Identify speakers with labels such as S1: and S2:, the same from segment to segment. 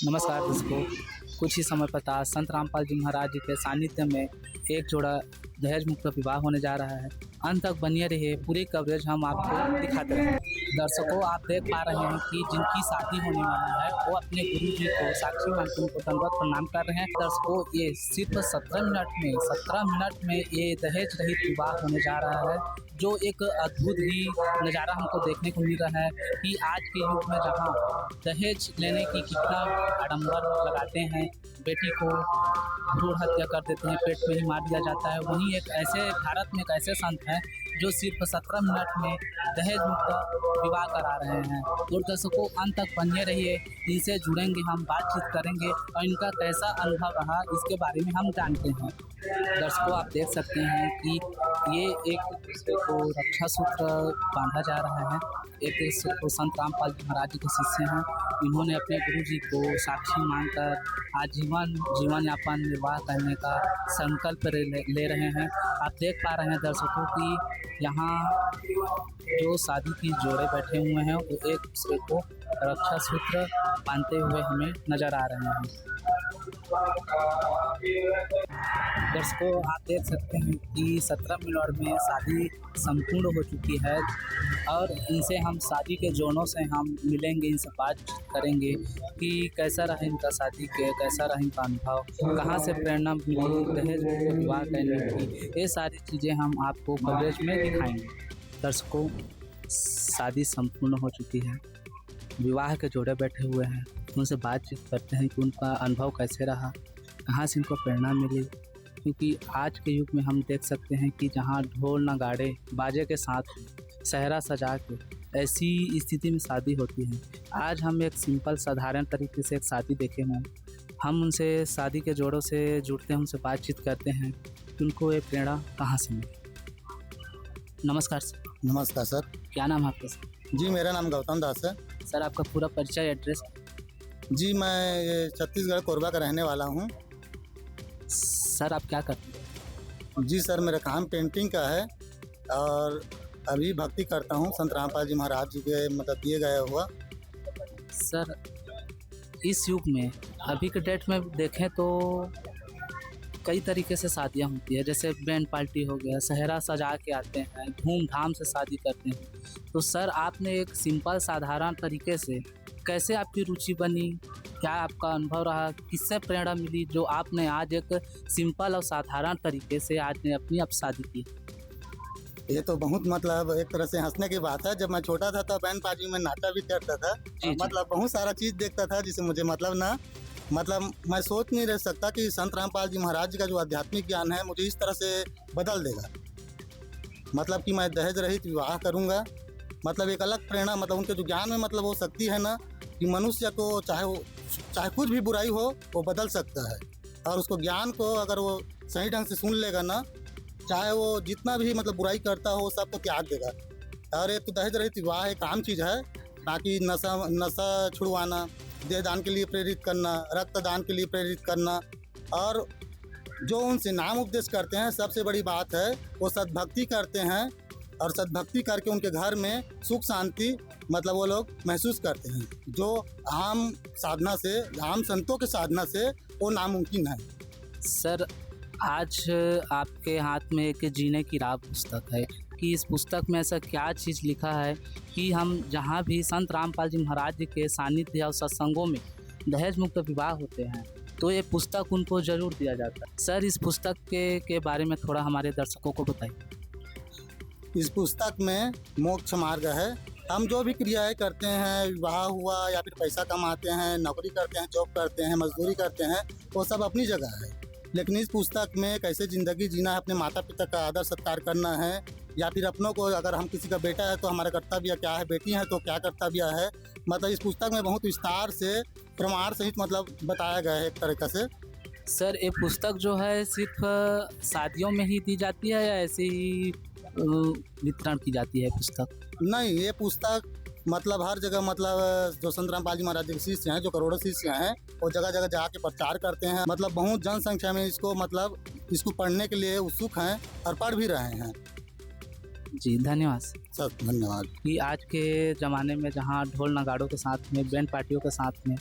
S1: नमस्कार दोस्तों। कुछ ही समय पता संत रामपाल जी महाराज जी के सानिध्य में एक जोड़ा दहेज मुक्त विवाह होने जा रहा है। अंत तक बनिए रहिए, पूरी कवरेज हम आपको दिखाते रहेंगे। दर्शकों, आप देख पा रहे हैं कि जिनकी शादी होने वाली है वो अपने गुरु जी को साक्षी मानकर उनको दंडवत प्रणाम कर रहे हैं। दर्शकों, ये सिर्फ 17 मिनट में ये दहेज रहित विवाह होने जा रहा है, जो एक अद्भुत ही नज़ारा हमको देखने को मिल रहा है कि आज के युग में जहाँ दहेज लेने की कितना आडंबर लगाते हैं, बेटी को भ्रूण हत्या कर देते हैं, पेट में ही मार दिया जाता है, वहीं एक ऐसे भारत में एक ऐसे संत हैं जो सिर्फ 17 मिनट में दहेज मुक्त विवाह करा रहे हैं। तो दर्शकों, अंत तक बने रहिए, इनसे जुड़ेंगे, हम बातचीत करेंगे और इनका कैसा अनुभव रहा इसके बारे में हम जानते हैं। दर्शकों, आप देख सकते हैं कि ये एक दूसरे को रक्षा सूत्र बांधा जा रहा है। एक संत रामपाल जी महाराज जी के शिष्य हैं। इन्होंने अपने गुरु जी को साक्षी मानकर आजीवन जीवन यापन निर्वाह करने का संकल्प ले रहे हैं। आप देख पा रहे हैं दर्शकों कि यहाँ जो शादी की जोड़े बैठे हुए हैं वो एक दूसरे को रक्षा सूत्र बांधते हुए हमें नजर आ रहे हैं। दर्शकों, आप देख सकते हैं कि 17 मिनट में शादी संपूर्ण हो चुकी है और इनसे हम शादी के जोड़ों से हम मिलेंगे, इनसे बात करेंगे कि कैसा रहा इनका शादी के, कैसा रहा इनका अनुभव, कहाँ से प्रेरणा मिली दहेज मुक्त विवाह करने की, ये सारी चीज़ें हम आपको कवरेज में दिखाएंगे। दर्शकों, शादी संपूर्ण हो चुकी है, विवाह के जोड़े बैठे हुए हैं, उनसे बातचीत करते हैं कि उनका अनुभव कैसे रहा, कहाँ से इनको प्रेरणा मिली। क्योंकि आज के युग में हम देख सकते हैं कि जहाँ ढोल नगाड़े बाजे के साथ सहरा सजा के ऐसी स्थिति में शादी होती है। आज हम एक सिंपल साधारण तरीके से एक शादी देखे हैं। हम उनसे शादी के जोड़ों से जुड़ते हैं, उनसे बातचीत करते हैं कि उनको ये प्रेरणा कहाँ से मिली। नमस्कार सर।
S2: नमस्कार सर।
S1: क्या नाम है आपका सर?
S2: जी, मेरा नाम गौतम दास है।
S1: सर, आपका पूरा परिचय, एड्रेस?
S2: जी, मैं छत्तीसगढ़ कोरबा का रहने वाला हूँ।
S1: सर, आप क्या करते हैं?
S2: जी सर, मेरा काम पेंटिंग का है और अभी भक्ति करता हूँ संत रामपाल जी महाराज जी के मतलब दिए गए हुआ।
S1: सर, इस युग में अभी के डेट में देखें तो कई तरीके से शादियाँ होती है, जैसे बैंड पार्टी हो गया, सहरा सजा के आते हैं, धूमधाम से शादी करते हैं। तो सर, आपने एक सिंपल साधारण तरीके से कैसे आपकी रुचि बनी, क्या आपका अनुभव रहा, किससे प्रेरणा मिली जो आपने आज एक सिंपल और साधारण तरीके से आज ने अपनी अब शादी की?
S2: ये तो बहुत मतलब एक तरह से हंसने की बात है। जब मैं छोटा था तो बैंड पार्टी में नाचा भी करता था। मतलब बहुत सारा चीज़ देखता था जिसे मुझे मतलब मैं सोच नहीं रह सकता कि संत रामपाल जी महाराज जी का जो आध्यात्मिक ज्ञान है मुझे इस तरह से बदल देगा। मतलब कि मैं दहेज रहित विवाह करूँगा। मतलब एक अलग प्रेरणा, मतलब उनके जो ज्ञान में मतलब वो शक्ति है ना कि मनुष्य को चाहे कुछ भी बुराई हो वो बदल सकता है, और उसको ज्ञान को अगर वो सही ढंग से सुन लेगा ना, चाहे वो जितना भी मतलब बुराई करता हो वो सब को त्याग देगा। और ये तो दहेज रहित विवाह एक आम चीज़ है, बाकी नशा छुड़वाना, देह दान के लिए प्रेरित करना, रक्तदान के लिए प्रेरित करना, और जो उनसे नाम उपदेश करते हैं सबसे बड़ी बात है वो सद्भक्ति करते हैं, और सद्भक्ति करके उनके घर में सुख शांति मतलब वो लोग महसूस करते हैं, जो आम साधना से, आम संतों के साधना से वो नामुमकिन है।
S1: सर, आज आपके हाथ में एक जीने की राह पुस्तक है कि इस पुस्तक में ऐसा क्या चीज़ लिखा है कि हम जहाँ भी संत रामपाल जी महाराज जी के सानिध्य और सत्संगों में दहेज मुक्त विवाह होते हैं तो ये पुस्तक उनको ज़रूर दिया जाता है। सर, इस पुस्तक के बारे में थोड़ा हमारे दर्शकों को बताइए।
S2: इस पुस्तक में मोक्ष मार्ग है। हम जो भी क्रियाएं करते हैं, विवाह हुआ या फिर पैसा कमाते हैं, नौकरी करते हैं, जॉब करते हैं, मजदूरी करते हैं, वो सब अपनी जगह है। लेकिन इस पुस्तक में कैसे ज़िंदगी जीना है, अपने माता पिता का आदर सत्कार करना है, या फिर अपनों को, अगर हम किसी का बेटा है तो हमारा कर्तव्य क्या है, बेटी है तो क्या कर्तव्य है, मतलब इस पुस्तक में बहुत विस्तार से प्रमाण सहित मतलब बताया गया है एक तरीक़े से।
S1: सर, ये पुस्तक जो है सिर्फ शादियों में ही दी जाती है या ऐसे ही वितरण की जाती है पुस्तक?
S2: नहीं, ये पुस्तक मतलब हर जगह, मतलब जो संत रामपाल जी महाराज जी के शिष्य हैं, जो करोड़ों शिष्य हैं, वो जगह जगह जाके प्रचार करते हैं। मतलब बहुत जनसंख्या में इसको पढ़ने के लिए उत्सुक हैं और पढ़ भी रहे हैं।
S1: जी, धन्यवाद
S2: सर। धन्यवाद।
S1: कि आज के ज़माने में जहाँ ढोल नगाड़ों के साथ में, बैंड पार्टियों के साथ में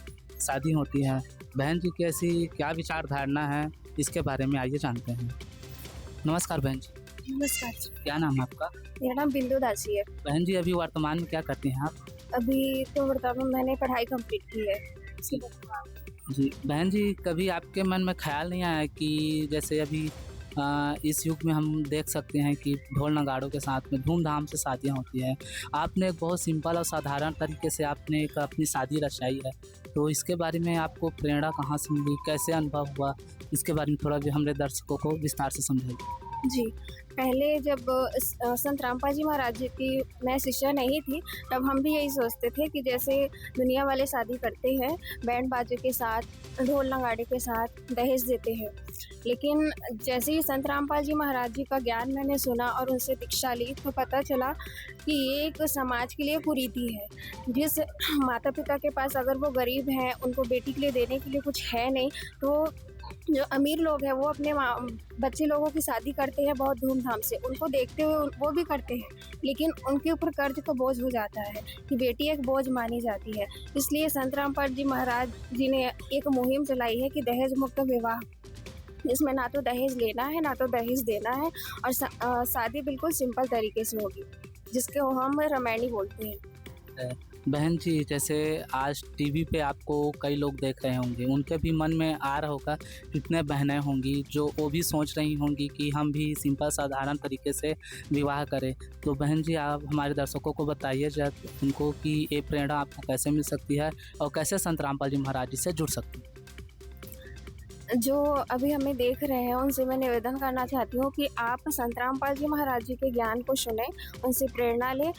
S1: शादी होती है। बहन जी की ऐसी क्या विचार धारणा है, इसके बारे में आइए जानते हैं। नमस्कार बहन जी,
S3: नमस्कार।
S1: क्या नाम है आपका?
S3: मेरा नाम बिंदु दासी है।
S1: बहन जी अभी वर्तमान में क्या करती हैं आप?
S3: अभी तो वर्तमान में मैंने पढ़ाई कंप्लीट की है।
S1: जी बहन जी, कभी आपके मन में ख्याल नहीं आया कि जैसे अभी इस युग में हम देख सकते हैं कि ढोल नगाड़ों के साथ में धूमधाम से शादियां होती हैं। आपने एक बहुत सिंपल और साधारण तरीके से आपने एक अपनी शादी रचाई है, तो इसके बारे में आपको प्रेरणा कहाँ से मिली, कैसे अनुभव हुआ, इसके बारे में थोड़ा भी हमारे दर्शकों को विस्तार से समझाइए।
S3: जी, पहले जब संत रामपाल जी महाराज जी की मैं शिष्या नहीं थी, तब हम भी यही सोचते थे कि जैसे दुनिया वाले शादी करते हैं बैंड बाजे के साथ, ढोल नगाड़े के साथ, दहेज देते हैं। लेकिन जैसे ही संत रामपाल जी महाराज जी का ज्ञान मैंने सुना और उनसे दीक्षा ली, तो पता चला कि ये एक समाज के लिए कुरीति है। जिस माता पिता के पास अगर वो गरीब हैं, उनको बेटी के लिए देने के लिए कुछ है नहीं, तो जो अमीर लोग हैं वो अपने बच्चे लोगों की शादी करते हैं बहुत धूमधाम से, उनको देखते हुए वो भी करते हैं, लेकिन उनके ऊपर कर्ज का बोझ हो जाता है कि बेटी एक बोझ मानी जाती है। इसलिए संत रामपाल जी महाराज जी ने एक मुहिम चलाई है कि दहेज मुक्त विवाह, जिसमें ना तो दहेज लेना है ना तो दहेज देना है, और शादी बिल्कुल सिंपल तरीके से होगी, जिसके हम रामायणी बोलते हैं।
S1: बहन जी, जैसे आज टीवी पे आपको कई लोग देख रहे होंगे, उनके भी मन में आ रहा होगा, कितने बहनें होंगी जो वो भी सोच रही होंगी कि हम भी सिंपल साधारण तरीके से विवाह करें। तो बहन जी, आप हमारे दर्शकों को बताइए जब उनको कि ये प्रेरणा आपको कैसे मिल सकती है और कैसे संत रामपाल जी महाराज जी से जुड़ सकती है।
S3: जो अभी हमें देख रहे हैं उनसे मैं निवेदन करना चाहती हूँ कि आप संत रामपाल जी महाराज जी के ज्ञान को सुने, उनसे प्रेरणा लें,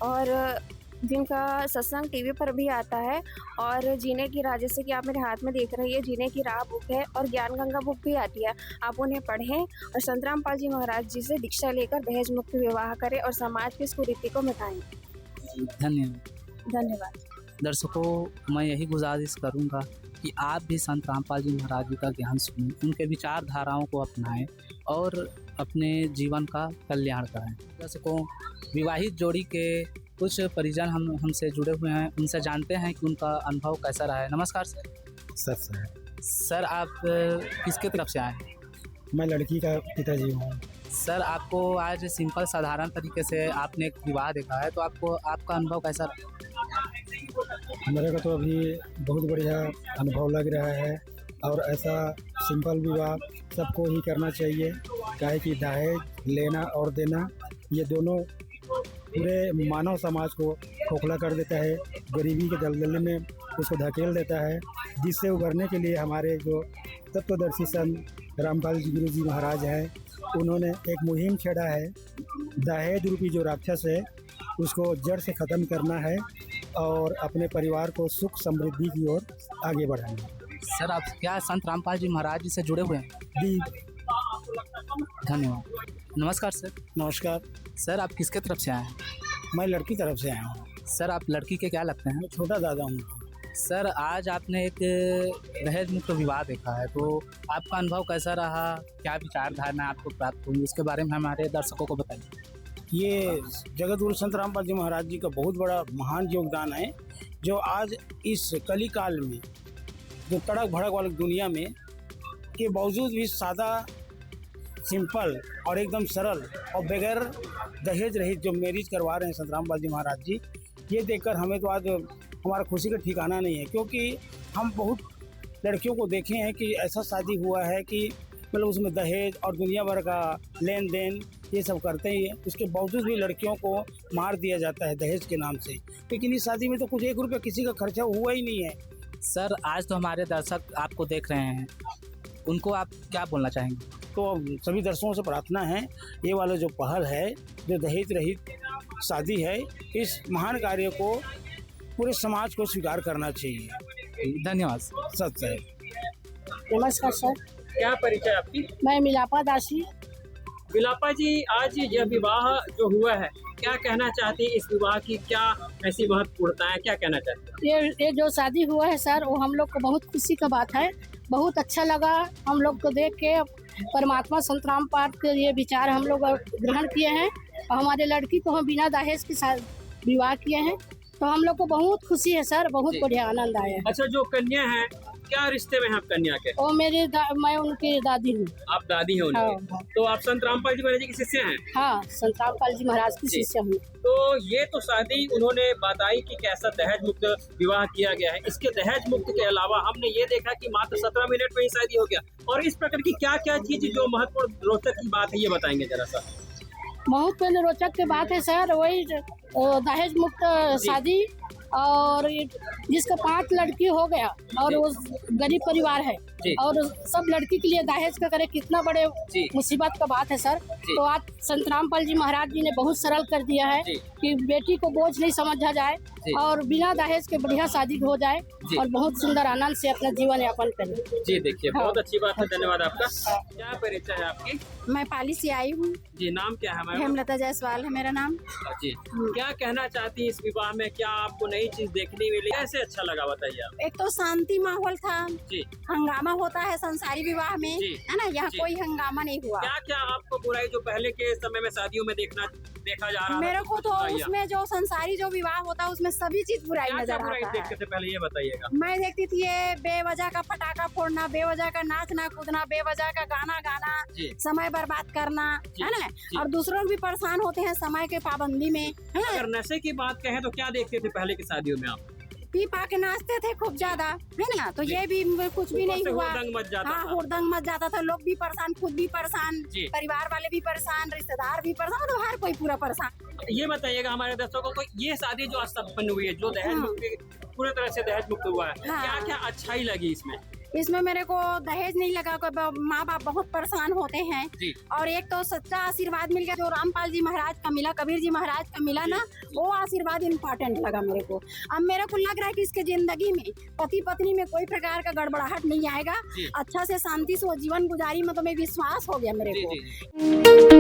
S3: और जिनका सत्संग टीवी पर भी आता है, और जीने की राह, जैसे कि आप मेरे हाथ में देख रही है, जीने की राह बुक है, और ज्ञान गंगा बुक भी आती है, आप उन्हें पढ़ें और संत रामपाल जी महाराज जी से दीक्षा लेकर दहेज मुक्त विवाह करें और समाज की इस कुरीति को मिटाएं। धन्यवाद।
S1: दर्शकों, मैं यही गुजारिश करूँगा कि आप भी संत रामपाल जी महाराज जी का ज्ञान सुनें, उनके विचारधाराओं को अपनाएं और अपने जीवन का कल्याण करें। दर्शकों, विवाहित जोड़ी के कुछ परिजन हमसे जुड़े हुए हैं, उनसे जानते हैं कि उनका अनुभव कैसा रहा है। नमस्कार सर। सर, आप किसके तरफ से आए हैं?
S4: मैं लड़की का पिताजी हूँ।
S1: सर, आपको आज सिंपल साधारण तरीके से आपने एक विवाह देखा है, तो आपको आपका अनुभव कैसा रहा?
S4: मेरे को तो अभी बहुत बढ़िया अनुभव लग रहा है, और ऐसा सिंपल विवाह सबको ही करना चाहिए, काहे कि दहेज लेना और देना ये दोनों पूरे मानव समाज को खोखला कर देता है, गरीबी के दलदल में उसको धकेल देता है, जिससे उभरने के लिए हमारे जो तत्वदर्शी संत रामपाल जी गुरु जी महाराज हैं, उन्होंने एक मुहिम छेड़ा है। दहेज रूपी जो राक्षस है उसको जड़ से ख़त्म करना है और अपने परिवार को सुख समृद्धि की ओर आगे बढ़ाना है।
S1: सर, आप क्या संत रामपाल जी महाराज जी से जुड़े हुए हैं?
S4: जी,
S1: धन्यवाद। नमस्कार सर।
S4: नमस्कार।
S1: सर, आप किसके तरफ से आए हैं?
S4: मैं लड़की तरफ से आया हूँ।
S1: सर, आप लड़की के क्या लगते हैं?
S4: मैं छोटा दादा हूँ।
S1: सर, आज आपने एक दहेज मुक्त विवाह देखा है, तो आपका अनुभव कैसा रहा, क्या विचारधारणा आपको प्राप्त हुई, उसके बारे में हमारे दर्शकों को बताइए।
S4: ये जगत गुरु संत रामपाल जी महाराज जी का बहुत बड़ा महान योगदान है, जो आज इस कली काल में, जो तड़क भड़क वाली दुनिया में के बावजूद भी सादा, सिंपल और एकदम सरल और बगैर दहेज रहित जो मैरिज करवा रहे हैं संत रामपाल जी महाराज जी, ये देखकर हमें तो आज हमारा खुशी का ठिकाना नहीं है, क्योंकि हम बहुत लड़कियों को देखे हैं कि ऐसा शादी हुआ है कि मतलब उसमें दहेज और दुनिया भर का लेन देन ये सब करते ही, उसके बावजूद भी लड़कियों को मार दिया जाता है दहेज के नाम से। लेकिन इस शादी में तो कुछ 1 रुपया किसी का खर्चा हुआ ही नहीं है।
S1: सर, आज तो हमारे दर्शक आपको देख रहे हैं, उनको आप क्या बोलना चाहेंगे?
S4: तो सभी दर्शकों से प्रार्थना है, ये वाला जो पहल है, जो दहेज रहित शादी है, इस महान कार्य को पूरे समाज को स्वीकार करना चाहिए।
S1: धन्यवाद।
S4: सच है।
S5: नमस्कार सर।
S6: क्या परिचय आपकी?
S5: मैं मिलापा दासी।
S6: विलापा जी, आज यह विवाह जो हुआ है, क्या कहना चाहती है? इस विवाह की क्या ऐसी महत्वपूर्णता है, क्या कहना चाहती है?
S5: ये जो शादी हुआ है सर, वो हम लोग को बहुत खुशी का बात है, बहुत अच्छा लगा हम लोग को देख के। परमात्मा संत रामपाल के ये विचार हम लोग ग्रहण किए हैं, और हमारे लड़की को हम बिना दहेज के साथ विवाह किए हैं। तो हम लोग को बहुत खुशी है सर, बहुत
S6: जी।
S5: बढ़िया आनंद आया।
S6: अच्छा, जो कन्या है, क्या रिश्ते में है आप कन्या के?
S5: वो मैं उनकी दादी हूँ।
S6: आप दादी हैं उनकी।
S5: हाँ।
S6: तो आप संत रामपाल जी महाराज जी की शिष्य हैं।
S5: हाँ, संत रामपाल जी महाराज की
S6: जी।
S5: शिष्य हूँ।
S6: तो ये तो शादी उन्होंने बताई कि कैसा दहेज मुक्त विवाह किया गया है। इसके दहेज मुक्त के अलावा हमने ये देखा कि मात्र 17 मिनट में ही शादी हो गया। और इस प्रकार की क्या क्या चीज जो महत्वपूर्ण रोचक की बात है, ये बताएंगे जरा सा।
S5: बहुत पहले रोचक की बात है सर, वही दहेज मुक्त शादी, और जिसका 5 लड़की हो गया और वो गरीब परिवार है
S6: जी।
S5: और सब लड़की के लिए दहेज का करे, कितना बड़े
S6: जी।
S5: मुसीबत का बात है सर। तो आज संत रामपाल जी महाराज जी ने बहुत सरल कर दिया है
S6: जी।
S5: कि बेटी को बोझ नहीं समझा जाए
S6: जी।
S5: और बिना दहेज के बढ़िया शादी हो जाए
S6: जी।
S5: और बहुत सुंदर आनंद से अपना जीवन यापन करें।
S6: जी देखिए,
S5: हाँ।
S6: बहुत अच्छी बात है, धन्यवाद आपका। क्या परिचय है आपकी?
S3: मैं पाली से आई हूँ।
S6: जी, नाम क्या है मैम?
S3: हेमलता जायसवाल है मेरा नाम।
S6: जी, क्या कहना चाहती है इस विवाह में? क्या आपको नई चीज देखने मिली? कैसे अच्छा लगा, बताइए आप।
S3: एक तो शांति माहौल था,
S6: जी।
S3: हंगामा होता है संसारी विवाह में,
S6: जी।
S3: है ना, यहाँ
S6: जी।
S3: कोई हंगामा नहीं हुआ।
S6: क्या क्या आपको बुराई जो पहले के समय में शादियों में देखा जा रहा था?
S3: मेरे को तो
S6: बताइए।
S3: उसमें जो संसारी जो विवाह होता है उसमें सभी चीज बुराई
S6: क्या क्या
S3: नजर
S6: बुराई
S3: आता
S6: देखते
S3: है।
S6: थे पहले, ये बताइएगा।
S3: मैं देखती थी ये बेवजह का पटाखा फोड़ना, बेवजह का नाचना कूदना, बेवजह का गाना गाना,
S6: जी।
S3: समय बर्बाद करना,
S6: जी।
S3: है ना,
S6: जी।
S3: और दूसरों भी परेशान होते हैं समय के पाबंदी में, है ना।
S6: अगर नशे की बात कहें तो क्या देखते थे पहले की शादियों में आप?
S3: पी पा के नाचते थे खूब ज्यादा, है ना, तो
S6: जी।
S3: ये भी कुछ भी
S6: ऊपर
S3: नहीं
S6: से
S3: हुआ।
S6: हुड़दंग मच जाता
S3: हाँ,
S6: था।
S3: हुड़दंग मच जाता था, लोग भी परेशान, खुद भी परेशान,
S6: जी।
S3: परिवार वाले भी परेशान, रिश्तेदार भी परेशान, मतलब हर कोई पूरा परेशान।
S6: ये बताइएगा हमारे दर्शकों को, ये शादी जो आज संपन्न हुई है, जो दहेज
S3: हाँ।
S6: मुक्त पूरे तरह से दहेज मुक्त हुआ है,
S3: हाँ।
S6: क्या क्या अच्छाई लगी इसमें?
S3: इसमें मेरे को दहेज नहीं लगा, माँ बाप बहुत परेशान होते हैं,
S6: जी।
S3: और एक तो सच्चा आशीर्वाद मिल गया जो रामपाल जी महाराज का मिला, कबीर जी महाराज का मिला ना, वो आशीर्वाद इम्पोर्टेंट लगा मेरे को। अब मेरे को लग रहा है कि इसके जिंदगी में पति पत्नी में कोई प्रकार का गड़बड़ाहट नहीं आएगा,
S6: जी।
S3: अच्छा से शांति से वो जीवन गुजारी, मतलब में विश्वास हो गया मेरे
S6: जी
S3: को।
S6: जी जी।